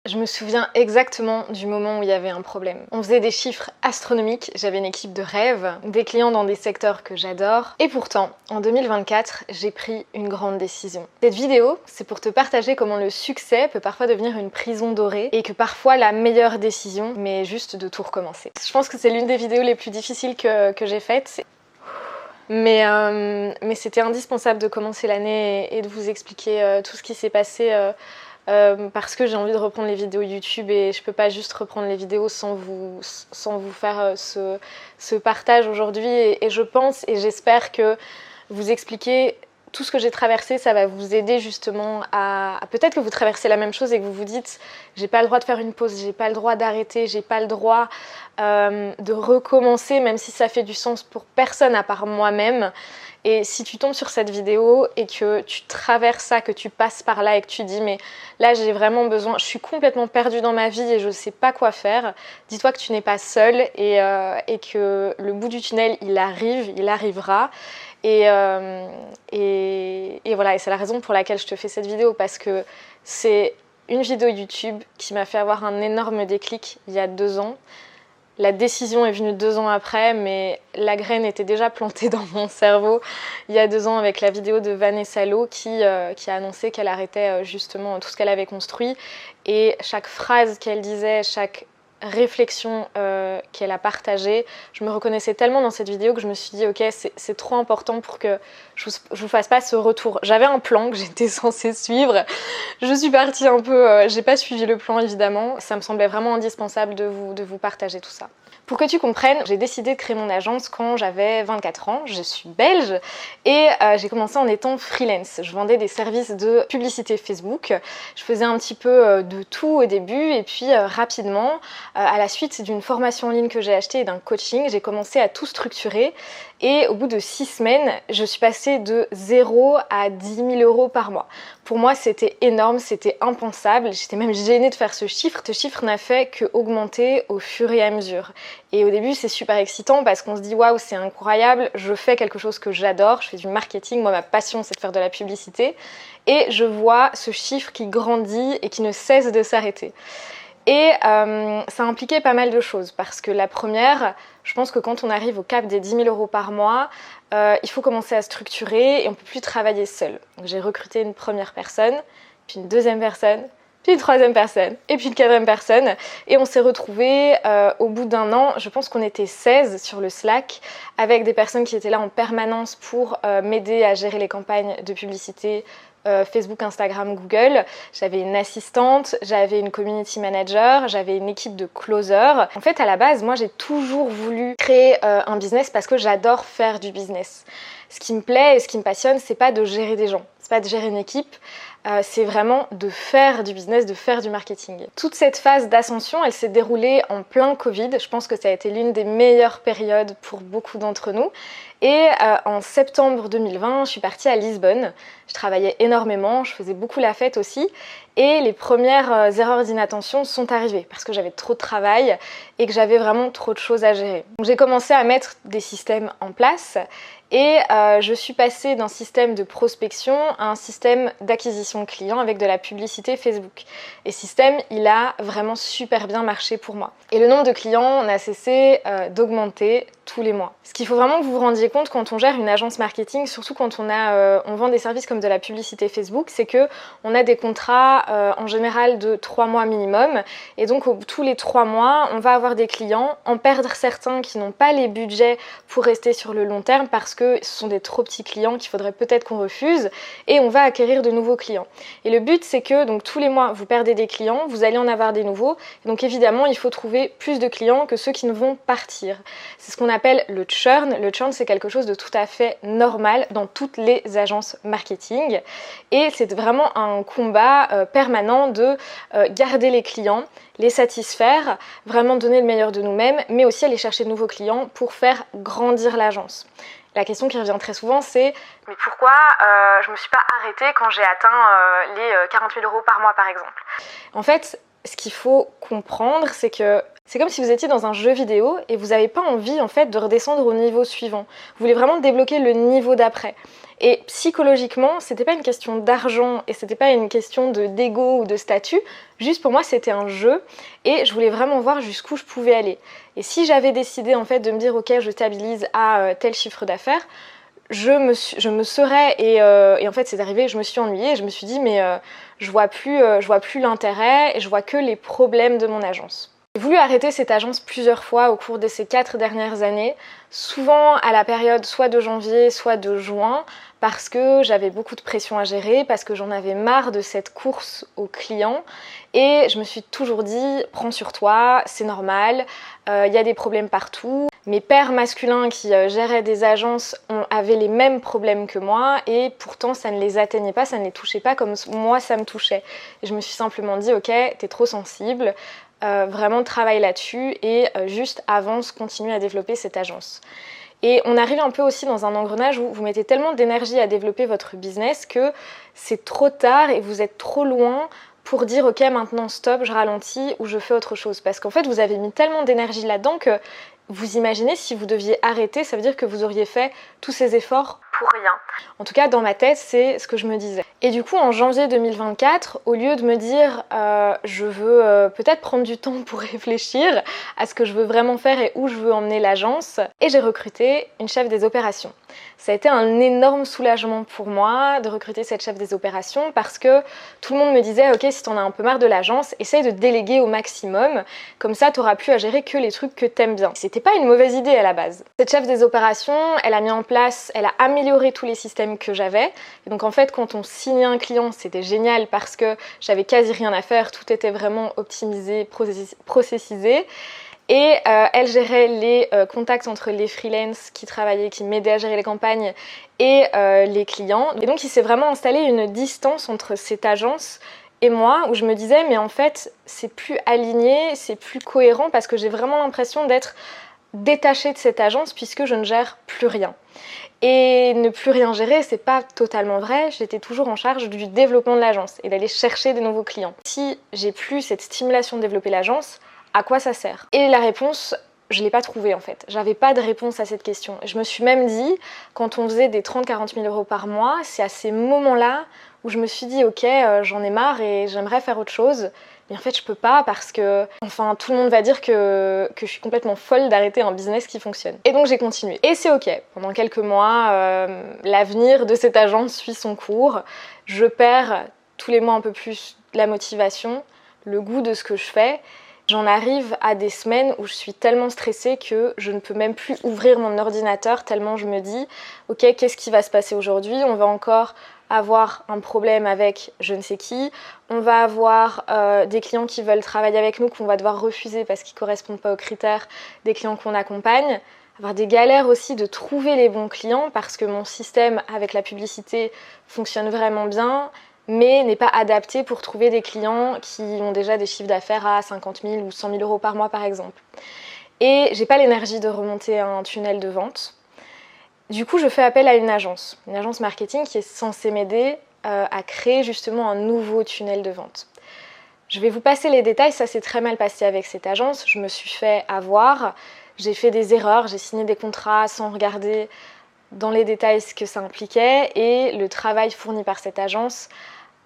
Je me souviens exactement du moment où il y avait un problème. On faisait des chiffres astronomiques, j'avais une équipe de rêve, des clients dans des secteurs que j'adore. Et pourtant, en 2024, j'ai pris une grande décision. Cette vidéo, c'est pour te partager comment le succès peut parfois devenir une prison dorée et que parfois la meilleure décision, mais juste de tout recommencer. Je pense que c'est l'une des vidéos les plus difficiles que j'ai faites. Mais c'était indispensable de commencer l'année et de vous expliquer tout ce qui s'est passé parce que j'ai envie de reprendre les vidéos YouTube et je peux pas juste reprendre les vidéos sans vous faire ce partage aujourd'hui et je pense et j'espère que vous expliquer tout ce que j'ai traversé, ça va vous aider justement à peut-être que vous traversez la même chose et que vous vous dites j'ai pas le droit de faire une pause, j'ai pas le droit d'arrêter, j'ai pas le droit de recommencer même si ça fait du sens pour personne à part moi-même. Et si tu tombes sur cette vidéo et que tu traverses ça, que tu passes par là et que tu dis mais là j'ai vraiment besoin, je suis complètement perdue dans ma vie et je sais pas quoi faire, dis-toi que tu n'es pas seule et que le bout du tunnel il arrivera. Et voilà, et c'est la raison pour laquelle je te fais cette vidéo parce que c'est une vidéo YouTube qui m'a fait avoir un énorme déclic il y a 2 ans. La décision est venue 2 ans après, mais la graine était déjà plantée dans mon cerveau il y a 2 ans avec la vidéo de Vanessa Lowe qui a annoncé qu'elle arrêtait justement tout ce qu'elle avait construit. Et chaque phrase qu'elle disait, chaque réflexion qu'elle a partagée, je me reconnaissais tellement dans cette vidéo que je me suis dit ok, c'est trop important pour que je vous fasse pas ce retour. J'avais un plan que j'étais censée suivre, je suis partie un peu, j'ai pas suivi le plan évidemment, ça me semblait vraiment indispensable de vous partager tout ça. Pour que tu comprennes, j'ai décidé de créer mon agence quand j'avais 24 ans, je suis belge et j'ai commencé en étant freelance. Je vendais des services de publicité Facebook, je faisais un petit peu de tout au début et puis rapidement, à la suite d'une formation en ligne que j'ai achetée et d'un coaching, j'ai commencé à tout structurer et au bout de 6 semaines, je suis passée de 0 à 10 000 euros par mois. Pour moi, c'était énorme, c'était impensable, j'étais même gênée de faire ce chiffre. Ce chiffre n'a fait qu'augmenter au fur et à mesure. Et au début, c'est super excitant parce qu'on se dit waouh, c'est incroyable, je fais quelque chose que j'adore, je fais du marketing, moi ma passion c'est de faire de la publicité et je vois ce chiffre qui grandit et qui ne cesse de s'arrêter. Et ça impliquait pas mal de choses parce que la première, je pense que quand on arrive au cap des 10 000 euros par mois, il faut commencer à structurer et on ne peut plus travailler seul. Donc j'ai recruté une première personne, puis une deuxième personne, puis une troisième personne, et puis une quatrième personne. Et on s'est retrouvés au bout d'1 an, je pense qu'on était 16 sur le Slack, avec des personnes qui étaient là en permanence pour m'aider à gérer les campagnes de publicité Facebook, Instagram, Google. J'avais une assistante, j'avais une community manager, j'avais une équipe de closers. En fait, à la base, moi, j'ai toujours voulu créer un business parce que j'adore faire du business. Ce qui me plaît et ce qui me passionne, c'est pas de gérer des gens, c'est pas de gérer une équipe, c'est vraiment de faire du business, de faire du marketing. Toute cette phase d'ascension, elle s'est déroulée en plein Covid. Je pense que ça a été l'une des meilleures périodes pour beaucoup d'entre nous. Et en septembre 2020, je suis partie à Lisbonne. Je travaillais énormément, je faisais beaucoup la fête aussi. Et les premières erreurs d'inattention sont arrivées parce que j'avais trop de travail et que j'avais vraiment trop de choses à gérer. Donc j'ai commencé à mettre des systèmes en place et je suis passée d'un système de prospection à un système d'acquisition de clients avec de la publicité Facebook. Et ce système, il a vraiment super bien marché pour moi. Et le nombre de clients n'a cessé d'augmenter tous les mois. Ce qu'il faut vraiment que vous vous rendiez compte quand on gère une agence marketing, surtout quand on vend des services comme de la publicité Facebook, c'est que on a des contrats en général de 3 mois minimum. Et donc tous les 3 mois, on va avoir des clients, en perdre certains qui n'ont pas les budgets pour rester sur le long terme parce que ce sont des trop petits clients qu'il faudrait peut-être qu'on refuse et on va acquérir de nouveaux clients. Et le but, c'est que donc tous les mois, vous perdez des clients, vous allez en avoir des nouveaux. Et donc évidemment, il faut trouver plus de clients que ceux qui ne vont partir. C'est ce qu'on appelle le churn. Le churn, c'est quelque chose de tout à fait normal dans toutes les agences marketing. Et c'est vraiment un combat permanent de garder les clients, les satisfaire, vraiment donner le meilleur de nous-mêmes, mais aussi aller chercher de nouveaux clients pour faire grandir l'agence. La question qui revient très souvent, c'est « Mais pourquoi je ne me suis pas arrêtée quand j'ai atteint les 40 000 euros par mois, par exemple ?» En fait, ce qu'il faut comprendre, c'est que c'est comme si vous étiez dans un jeu vidéo et vous n'avez pas envie en fait de redescendre au niveau suivant. Vous voulez vraiment débloquer le niveau d'après. Et psychologiquement, c'était pas une question d'argent et c'était pas une question d'ego ou de statut, juste pour moi c'était un jeu et je voulais vraiment voir jusqu'où je pouvais aller. Et si j'avais décidé en fait de me dire ok je stabilise à tel chiffre d'affaires, je me serais et en fait c'est arrivé, je me suis ennuyée et je me suis dit mais je vois plus l'intérêt et je vois que les problèmes de mon agence. J'ai voulu arrêter cette agence plusieurs fois au cours de ces 4 dernières années, souvent à la période soit de janvier, soit de juin, parce que j'avais beaucoup de pression à gérer, parce que j'en avais marre de cette course aux clients. Et je me suis toujours dit, prends sur toi, c'est normal, y a des problèmes partout. Mes pairs masculins qui géraient des agences avaient les mêmes problèmes que moi et pourtant ça ne les atteignait pas, ça ne les touchait pas comme moi ça me touchait. Et je me suis simplement dit, ok, t'es trop sensible. Vraiment travaille là-dessus et juste avance, continue à développer cette agence. Et on arrive un peu aussi dans un engrenage où vous mettez tellement d'énergie à développer votre business que c'est trop tard et vous êtes trop loin pour dire ok maintenant stop, je ralentis ou je fais autre chose. Parce qu'en fait vous avez mis tellement d'énergie là-dedans que vous imaginez si vous deviez arrêter, ça veut dire que vous auriez fait tous ces efforts pour rien. En tout cas dans ma tête c'est ce que je me disais. Et du coup en janvier 2024, au lieu de me dire je veux peut-être prendre du temps pour réfléchir à ce que je veux vraiment faire et où je veux emmener l'agence, et j'ai recruté une chef des opérations. Ça a été un énorme soulagement pour moi de recruter cette chef des opérations parce que tout le monde me disait ok si t'en as un peu marre de l'agence, essaye de déléguer au maximum, comme ça t'auras plus à gérer que les trucs que t'aimes bien. C'était pas une mauvaise idée à la base. Cette chef des opérations, elle a mis en place, elle a amélioré tous les systèmes que j'avais. Et donc en fait quand on signait un client c'était génial parce que j'avais quasi rien à faire, tout était vraiment optimisé, processisé. Et elle gérait les contacts entre les freelances qui travaillaient, qui m'aidaient à gérer les campagnes et les clients. Et donc il s'est vraiment installé une distance entre cette agence et moi où je me disais mais en fait c'est plus aligné, c'est plus cohérent parce que j'ai vraiment l'impression d'être détachée de cette agence puisque je ne gère plus rien. Et ne plus rien gérer, c'est pas totalement vrai, j'étais toujours en charge du développement de l'agence et d'aller chercher des nouveaux clients. Si j'ai plus cette stimulation de développer l'agence, à quoi ça sert? Et la réponse, je l'ai pas trouvée en fait. J'avais pas de réponse à cette question. Je me suis même dit, quand on faisait des 30-40 000 euros par mois, c'est à ces moments-là où je me suis dit, ok, j'en ai marre et j'aimerais faire autre chose. Mais en fait, je peux pas parce que, enfin, tout le monde va dire que je suis complètement folle d'arrêter un business qui fonctionne. Et donc j'ai continué. Et c'est ok. Pendant quelques mois, l'avenir de cette agence suit son cours. Je perds tous les mois un peu plus la motivation, le goût de ce que je fais. J'en arrive à des semaines où je suis tellement stressée que je ne peux même plus ouvrir mon ordinateur tellement je me dis « Ok, qu'est-ce qui va se passer aujourd'hui ? On va encore avoir un problème avec je ne sais qui, on va avoir des clients qui veulent travailler avec nous qu'on va devoir refuser parce qu'ils ne correspondent pas aux critères des clients qu'on accompagne, avoir des galères aussi de trouver les bons clients parce que mon système avec la publicité fonctionne vraiment bien, mais n'est pas adapté pour trouver des clients qui ont déjà des chiffres d'affaires à 50 000 ou 100 000 euros par mois par exemple. Et j'ai pas l'énergie de remonter un tunnel de vente. Du coup, je fais appel à une agence marketing qui est censée m'aider à créer justement un nouveau tunnel de vente. Je vais vous passer les détails, ça s'est très mal passé avec cette agence, je me suis fait avoir, j'ai fait des erreurs, j'ai signé des contrats sans regarder dans les détails ce que ça impliquait et le travail fourni par cette agence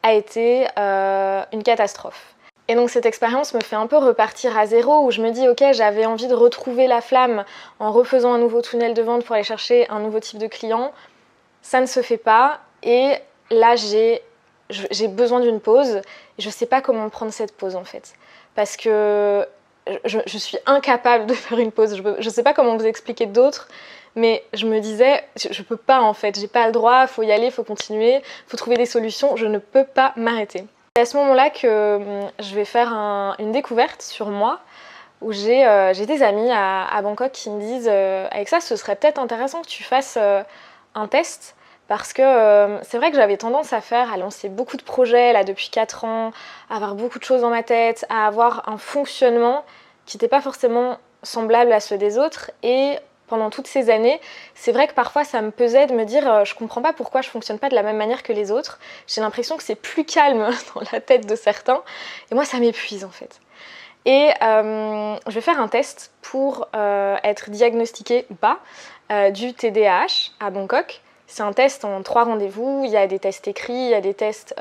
a été une catastrophe. Et donc cette expérience me fait un peu repartir à zéro où je me dis ok j'avais envie de retrouver la flamme en refaisant un nouveau tunnel de vente pour aller chercher un nouveau type de client. Ça ne se fait pas et là j'ai besoin d'une pause et je ne sais pas comment prendre cette pause en fait. Parce que je suis incapable de faire une pause, je ne sais pas comment vous expliquer d'autres. Mais je me disais, je peux pas en fait, j'ai pas le droit, faut y aller, faut continuer, faut trouver des solutions, je ne peux pas m'arrêter. C'est à ce moment-là que je vais faire une découverte sur moi, où j'ai des amis à Bangkok qui me disent Alexa, ce serait peut-être intéressant que tu fasses un test, parce que c'est vrai que j'avais tendance à lancer beaucoup de projets là depuis 4 ans, à avoir beaucoup de choses dans ma tête, à avoir un fonctionnement qui n'était pas forcément semblable à ceux des autres, et pendant toutes ces années, c'est vrai que parfois ça me pesait de me dire je comprends pas pourquoi je fonctionne pas de la même manière que les autres. J'ai l'impression que c'est plus calme dans la tête de certains et moi ça m'épuise en fait. Et je vais faire un test pour être diagnostiquée ou pas du TDAH à Bangkok. C'est un test en 3 rendez-vous, il y a des tests écrits, il y a des tests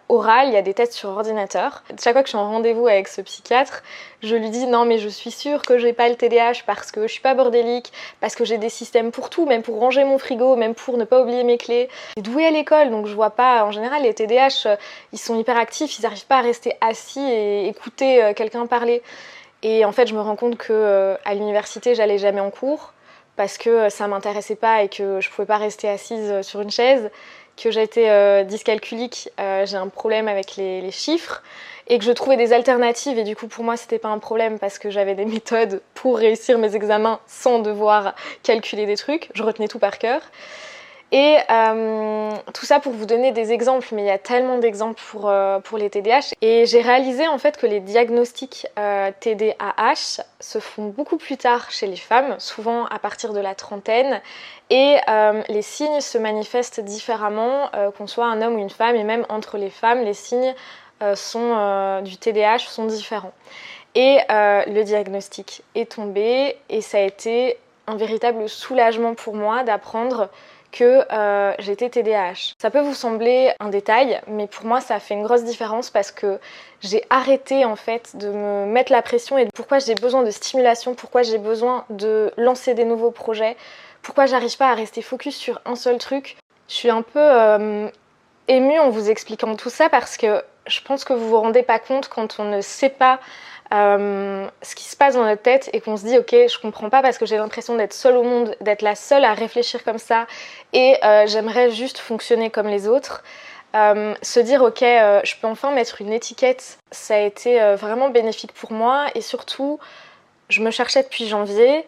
oral, il y a des tests sur ordinateur. Chaque fois que je suis en rendez-vous avec ce psychiatre, je lui dis non mais je suis sûre que j'ai pas le TDAH parce que je suis pas bordélique, parce que j'ai des systèmes pour tout, même pour ranger mon frigo, même pour ne pas oublier mes clés. Je suis douée à l'école donc je vois pas, en général les TDAH ils sont hyper actifs, ils n'arrivent pas à rester assis et écouter quelqu'un parler. Et en fait je me rends compte que à l'université j'allais jamais en cours, parce que ça m'intéressait pas et que je pouvais pas rester assise sur une chaise, que j'étais dyscalculique, j'ai un problème avec les chiffres, et que je trouvais des alternatives, et du coup pour moi c'était pas un problème parce que j'avais des méthodes pour réussir mes examens sans devoir calculer des trucs, je retenais tout par cœur. Et tout ça pour vous donner des exemples, mais il y a tellement d'exemples pour les TDAH. Et j'ai réalisé en fait que les diagnostics TDAH se font beaucoup plus tard chez les femmes, souvent à partir de la trentaine. Et les signes se manifestent différemment, qu'on soit un homme ou une femme, et même entre les femmes, les signes du TDAH sont différents. Et le diagnostic est tombé, et ça a été un véritable soulagement pour moi d'apprendre que j'étais TDAH. Ça peut vous sembler un détail, mais pour moi ça a fait une grosse différence parce que j'ai arrêté en fait de me mettre la pression et pourquoi j'ai besoin de stimulation, pourquoi j'ai besoin de lancer des nouveaux projets, pourquoi j'arrive pas à rester focus sur un seul truc. Je suis un peu émue en vous expliquant tout ça parce que je pense que vous vous rendez pas compte quand on ne sait pas ce qui se passe dans notre tête et qu'on se dit ok je comprends pas parce que j'ai l'impression d'être seule au monde, d'être la seule à réfléchir comme ça et j'aimerais juste fonctionner comme les autres. Se dire ok je peux enfin mettre une étiquette, ça a été vraiment bénéfique pour moi et surtout je me cherchais depuis janvier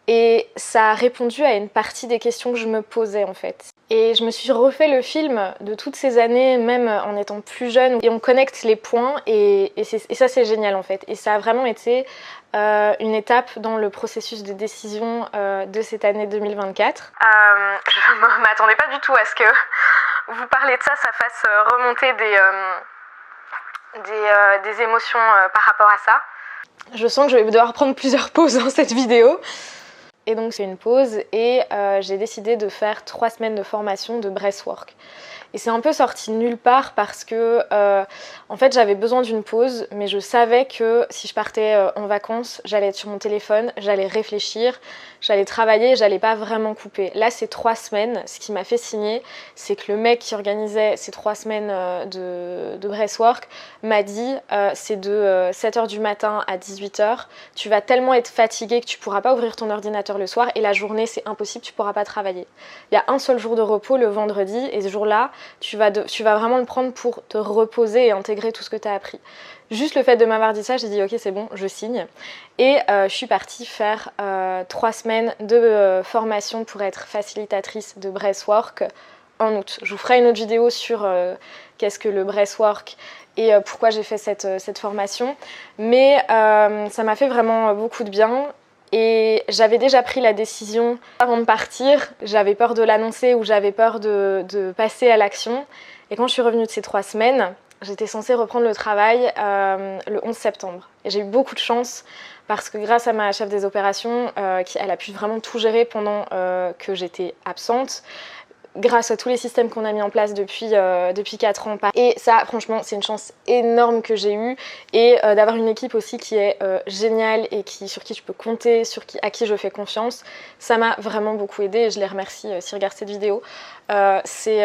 et ça a répondu à une partie des questions que je me posais en fait. Et je me suis refait le film de toutes ces années, même en étant plus jeune, et on connecte les points et ça c'est génial en fait. Et ça a vraiment été une étape dans le processus de décision de cette année 2024. Je ne m'attendais pas du tout à ce que vous parlez de ça fasse remonter des émotions par rapport à ça. Je sens que je vais devoir prendre plusieurs pauses dans cette vidéo. Et donc c'est une pause et j'ai décidé de faire 3 semaines de formation de breathwork. Et c'est un peu sorti nulle part parce que en fait j'avais besoin d'une pause, mais je savais que si je partais en vacances, j'allais être sur mon téléphone, j'allais réfléchir, j'allais travailler, j'allais pas vraiment couper. Là ces 3 semaines, ce qui m'a fait signer, c'est que le mec qui organisait ces 3 semaines de breathwork m'a dit c'est de 7h du matin à 18h, tu vas tellement être fatigué que tu pourras pas ouvrir ton ordinateur le soir et la journée c'est impossible, tu pourras pas travailler. Il y a un seul jour de repos le vendredi et ce jour-là, tu vas vraiment le prendre pour te reposer et intégrer tout ce que tu as appris. Juste le fait de m'avoir dit ça, j'ai dit ok c'est bon, je signe. Et je suis partie faire 3 semaines de formation pour être facilitatrice de breathwork en août. Je vous ferai une autre vidéo sur qu'est-ce que le breathwork et pourquoi j'ai fait cette formation. Mais ça m'a fait vraiment beaucoup de bien. Et j'avais déjà pris la décision avant de partir, j'avais peur de l'annoncer ou j'avais peur de passer à l'action. Et quand je suis revenue de ces 3 semaines, j'étais censée reprendre le travail le 11 septembre. Et j'ai eu beaucoup de chance parce que grâce à ma chef des opérations, elle a pu vraiment tout gérer pendant que j'étais absente. Grâce à tous les systèmes qu'on a mis en place depuis 4 ans. Et ça, franchement, c'est une chance énorme que j'ai eue. Et d'avoir une équipe aussi qui est géniale et sur qui je peux compter, à qui je fais confiance. Ça m'a vraiment beaucoup aidée et je les remercie s'ils regardent cette vidéo. Ça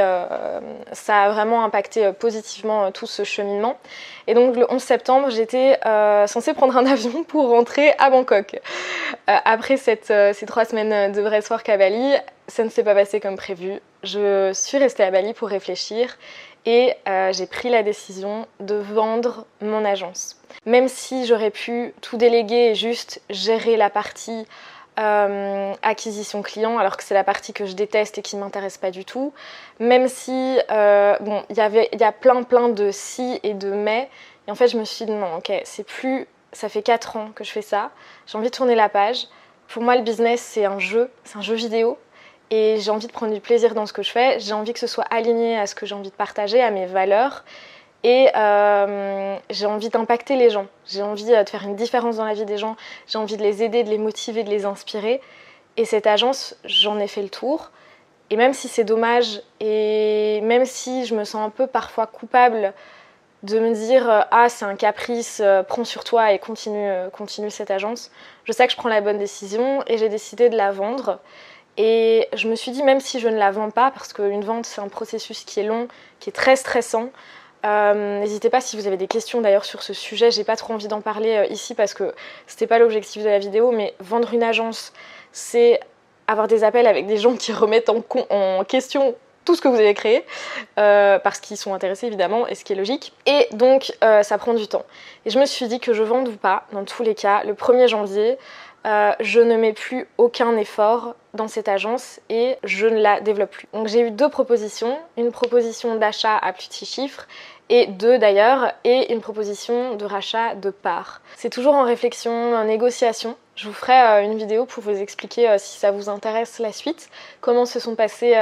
a vraiment impacté positivement tout ce cheminement. Et donc le 11 septembre, j'étais censée prendre un avion pour rentrer à Bangkok. Après ces 3 semaines de breathwork à Bali, ça ne s'est pas passé comme prévu. Je suis restée à Bali pour réfléchir et j'ai pris la décision de vendre mon agence. Même si j'aurais pu tout déléguer et juste gérer la partie acquisition client, alors que c'est la partie que je déteste et qui ne m'intéresse pas du tout, même si bon, il y a plein de si et de mais, et en fait je me suis dit non, ok, ça fait 4 ans que je fais ça, j'ai envie de tourner la page. Pour moi le business c'est un jeu vidéo. Et j'ai envie de prendre du plaisir dans ce que je fais, j'ai envie que ce soit aligné à ce que j'ai envie de partager, à mes valeurs. Et j'ai envie d'impacter les gens, j'ai envie de faire une différence dans la vie des gens, j'ai envie de les aider, de les motiver, de les inspirer. Et cette agence, j'en ai fait le tour. Et même si c'est dommage, et même si je me sens un peu parfois coupable de me dire « Ah, c'est un caprice, prends sur toi et continue cette agence », je sais que je prends la bonne décision et j'ai décidé de la vendre. Et je me suis dit, même si je ne la vends pas, parce qu'une vente, c'est un processus qui est long, qui est très stressant, n'hésitez pas si vous avez des questions d'ailleurs sur ce sujet, j'ai pas trop envie d'en parler ici parce que c'était pas l'objectif de la vidéo, mais vendre une agence, c'est avoir des appels avec des gens qui remettent en question tout ce que vous avez créé, parce qu'ils sont intéressés évidemment, et ce qui est logique. Et donc ça prend du temps. Et je me suis dit que je vende ou pas, dans tous les cas, le 1er janvier, je ne mets plus aucun effort dans cette agence et je ne la développe plus. Donc j'ai eu 2 propositions, une proposition d'achat à petit chiffre et 2 d'ailleurs, et une proposition de rachat de parts. C'est toujours en réflexion, en négociation. Je vous ferai une vidéo pour vous expliquer si ça vous intéresse la suite, comment se sont passées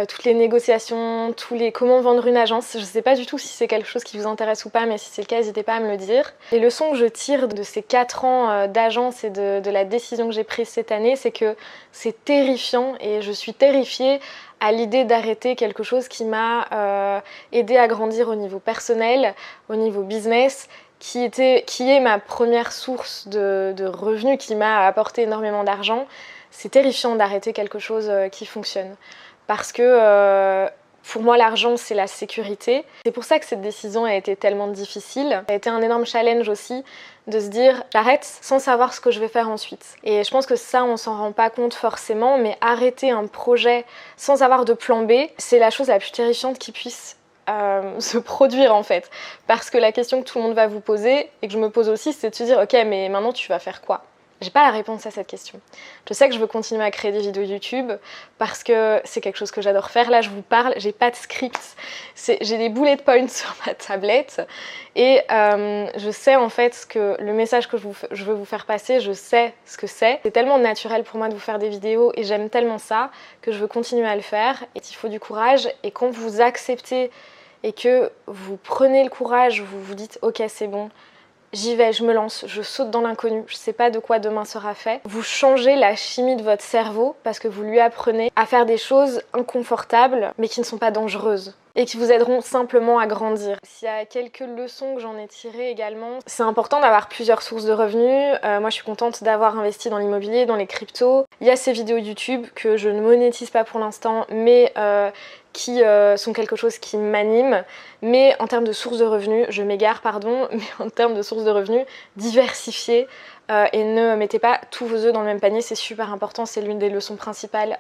toutes les négociations, comment vendre une agence. Je ne sais pas du tout si c'est quelque chose qui vous intéresse ou pas, mais si c'est le cas, n'hésitez pas à me le dire. Les leçons que je tire de ces 4 ans d'agence et de la décision que j'ai prise cette année, c'est que c'est terrifiant et je suis terrifiée à l'idée d'arrêter quelque chose qui m'a aidé à grandir au niveau personnel, au niveau business, qui est ma première source de revenus, qui m'a apporté énormément d'argent. C'est terrifiant d'arrêter quelque chose qui fonctionne. Parce que pour moi, l'argent, c'est la sécurité. C'est pour ça que cette décision a été tellement difficile. Ça a été un énorme challenge aussi de se dire j'arrête sans savoir ce que je vais faire ensuite. Et je pense que ça, on s'en rend pas compte forcément, mais arrêter un projet sans avoir de plan B, c'est la chose la plus terrifiante qui puisse se produire en fait. Parce que la question que tout le monde va vous poser, et que je me pose aussi, c'est de se dire ok, mais maintenant tu vas faire quoi ? J'ai pas la réponse à cette question. Je sais que je veux continuer à créer des vidéos YouTube parce que c'est quelque chose que j'adore faire. Là, je vous parle, j'ai pas de script. J'ai des bullet points sur ma tablette et je sais en fait que le message que je veux vous faire passer, je sais ce que c'est. C'est tellement naturel pour moi de vous faire des vidéos et j'aime tellement ça que je veux continuer à le faire. Et il faut du courage et quand vous acceptez et que vous prenez le courage, vous vous dites ok, c'est bon. J'y vais, je me lance, je saute dans l'inconnu, je sais pas de quoi demain sera fait. Vous changez la chimie de votre cerveau parce que vous lui apprenez à faire des choses inconfortables mais qui ne sont pas dangereuses et qui vous aideront simplement à grandir. S'il y a quelques leçons que j'en ai tirées également, c'est important d'avoir plusieurs sources de revenus. Moi je suis contente d'avoir investi dans l'immobilier, dans les cryptos. Il y a ces vidéos YouTube que je ne monétise pas pour l'instant mais qui sont quelque chose qui m'anime, mais en termes de sources de revenus, je m'égare pardon, mais en termes de sources de revenus, diversifiées et ne mettez pas tous vos œufs dans le même panier, c'est super important, c'est l'une des leçons principales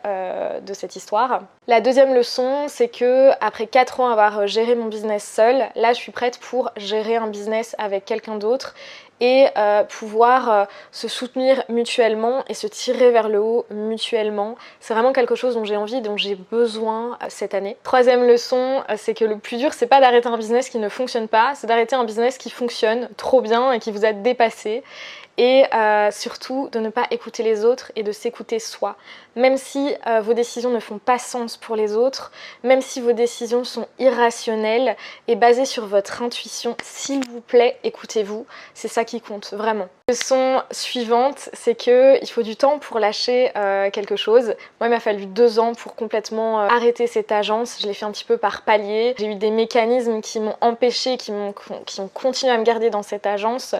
de cette histoire. La deuxième leçon, c'est que après 4 ans avoir géré mon business seule, là je suis prête pour gérer un business avec quelqu'un d'autre et pouvoir se soutenir mutuellement et se tirer vers le haut mutuellement. C'est vraiment quelque chose dont j'ai envie, dont j'ai besoin cette année. Troisième leçon, c'est que le plus dur, c'est pas d'arrêter un business qui ne fonctionne pas, c'est d'arrêter un business qui fonctionne trop bien et qui vous a dépassé. Et surtout de ne pas écouter les autres et de s'écouter soi. Même si vos décisions ne font pas sens pour les autres, même si vos décisions sont irrationnelles et basées sur votre intuition, s'il vous plaît, écoutez-vous, c'est ça qui compte, vraiment. Leçon suivante, c'est qu'il faut du temps pour lâcher quelque chose. Moi, il m'a fallu 2 ans pour complètement arrêter cette agence. Je l'ai fait un petit peu par palier. J'ai eu des mécanismes qui m'ont empêché, qui ont continué à me garder dans cette agence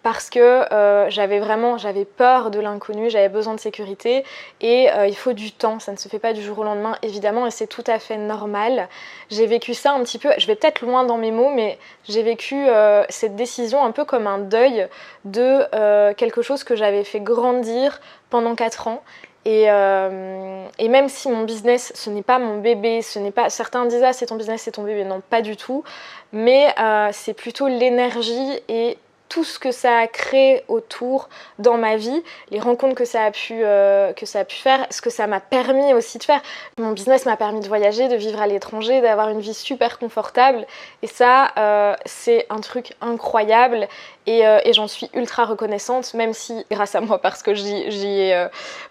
parce que j'avais peur de l'inconnu, j'avais besoin de sécurité et il faut du temps, ça ne se fait pas du jour au lendemain évidemment et c'est tout à fait normal. J'ai vécu ça un petit peu, je vais peut-être loin dans mes mots, mais j'ai vécu cette décision un peu comme un deuil de quelque chose que j'avais fait grandir pendant 4 ans. Et même si mon business, ce n'est pas mon bébé, certains disent ah c'est ton business, c'est ton bébé, non pas du tout, mais c'est plutôt l'énergie et tout ce que ça a créé autour dans ma vie, les rencontres que ça a pu faire, ce que ça m'a permis aussi de faire. Mon business m'a permis de voyager, de vivre à l'étranger, d'avoir une vie super confortable et ça, c'est un truc incroyable et j'en suis ultra reconnaissante, même si grâce à moi parce que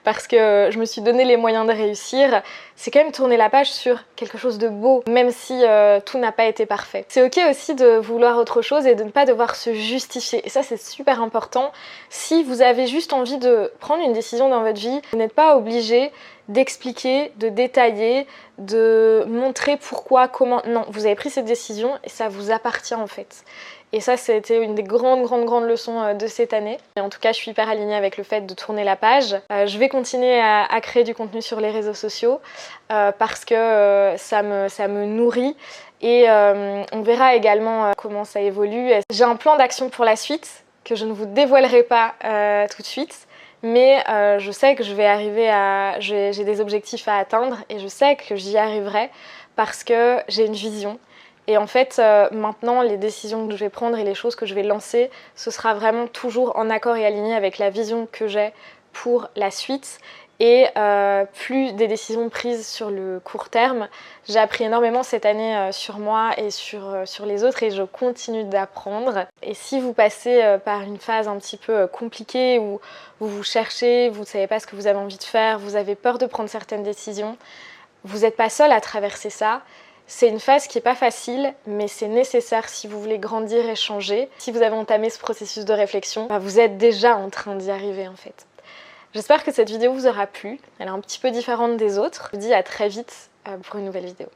parce que je me suis donné les moyens de réussir, c'est quand même tourner la page sur quelque chose de beau, même si tout n'a pas été parfait. C'est ok aussi de vouloir autre chose et de ne pas devoir se justifier. Et ça, c'est super important. Si vous avez juste envie de prendre une décision dans votre vie, vous n'êtes pas obligé d'expliquer, de détailler, de montrer pourquoi, comment. Non, vous avez pris cette décision et ça vous appartient en fait. Et ça, c'était une des grandes leçons de cette année. Et en tout cas, je suis hyper alignée avec le fait de tourner la page. Je vais continuer à créer du contenu sur les réseaux sociaux parce que ça me nourrit. Et on verra également comment ça évolue. J'ai un plan d'action pour la suite que je ne vous dévoilerai pas tout de suite. Mais je sais que je vais arriver à... J'ai des objectifs à atteindre et je sais que j'y arriverai parce que j'ai une vision. Et en fait, maintenant, les décisions que je vais prendre et les choses que je vais lancer, ce sera vraiment toujours en accord et aligné avec la vision que j'ai pour la suite. Et plus des décisions prises sur le court terme. J'ai appris énormément cette année sur moi et sur les autres et je continue d'apprendre. Et si vous passez par une phase un petit peu compliquée où vous vous cherchez, vous ne savez pas ce que vous avez envie de faire, vous avez peur de prendre certaines décisions, vous n'êtes pas seul à traverser ça. C'est une phase qui n'est pas facile, mais c'est nécessaire si vous voulez grandir et changer. Si vous avez entamé ce processus de réflexion, vous êtes déjà en train d'y arriver en fait. J'espère que cette vidéo vous aura plu, elle est un petit peu différente des autres. Je vous dis à très vite pour une nouvelle vidéo.